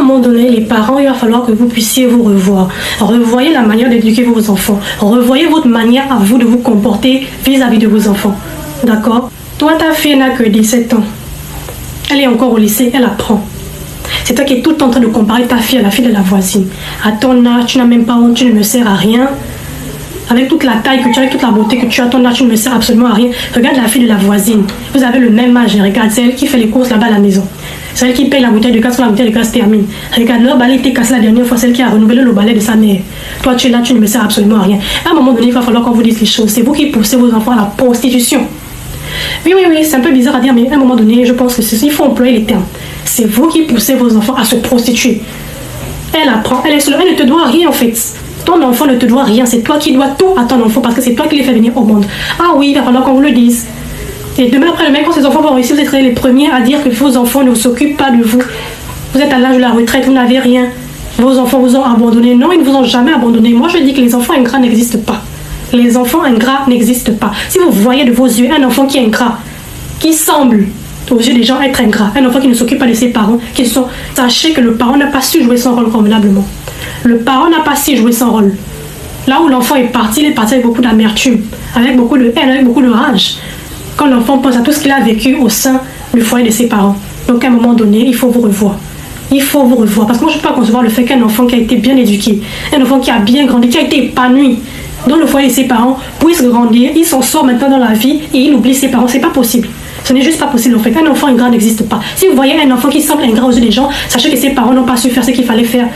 moment donné, les parents, il va falloir que vous puissiez vous revoir. Revoyez la manière d'éduquer vos enfants. Revoyez votre manière à vous de vous comporter vis-à-vis de vos enfants. D'accord? Toi, ta fille n'a que 17 ans. Elle est encore au lycée, elle apprend. C'est toi qui es tout le temps en train de comparer ta fille à la fille de la voisine. À ton âge, tu n'as même pas honte, tu ne me sers à rien. Avec toute la taille que tu as, avec toute la beauté que tu as, ton âge, tu ne me sers absolument à rien. Regarde la fille de la voisine. Vous avez le même âge, regarde, c'est elle qui fait les courses là-bas à la maison. C'est elle qui paye la bouteille de gaz quand la bouteille de gaz termine. Regarde, leur balai était cassé la dernière fois, celle qui a renouvelé le balai de sa mère. Toi, tu es là, tu ne me sers absolument à rien. À un moment donné, il va falloir qu'on vous dise les choses. C'est vous qui poussez vos enfants à la prostitution. Oui, c'est un peu bizarre à dire, mais à un moment donné, je pense que il faut employer les termes. C'est vous qui poussez vos enfants à se prostituer. Elle apprend, elle ne te doit rien en fait. Ton enfant ne te doit rien, c'est toi qui dois tout à ton enfant parce que c'est toi qui les fais venir au monde. Ah oui, il va falloir qu'on vous le dise. Et demain après-demain, quand ces enfants vont réussir, vous êtes les premiers à dire que vos enfants ne s'occupent pas de vous. Vous êtes à l'âge de la retraite, vous n'avez rien. Vos enfants vous ont abandonné. Non, ils ne vous ont jamais abandonné. Moi, je dis que les enfants ingrats n'existent pas. Les enfants ingrats n'existent pas. Si vous voyez de vos yeux un enfant qui est ingrat, qui semble aux yeux des gens être ingrat, un enfant qui ne s'occupe pas de ses parents, sachez que le parent n'a pas su jouer son rôle convenablement. Le parent n'a pas su jouer son rôle. Là où l'enfant est parti, il est parti avec beaucoup d'amertume, avec beaucoup de haine, avec beaucoup de rage. Quand l'enfant pense à tout ce qu'il a vécu au sein du foyer de ses parents. Donc à un moment donné, il faut vous revoir. Il faut vous revoir. Parce que moi, je ne peux pas concevoir le fait qu'un enfant qui a été bien éduqué, un enfant qui a bien grandi, qui a été épanoui dans le foyer de ses parents, puisse grandir, il s'en sort maintenant dans la vie et il oublie ses parents. C'est pas possible. Ce n'est juste pas possible en fait. Un enfant ingrat n'existe pas. Si vous voyez un enfant qui semble ingrat aux yeux des gens, sachez que ses parents n'ont pas su faire ce qu'il fallait faire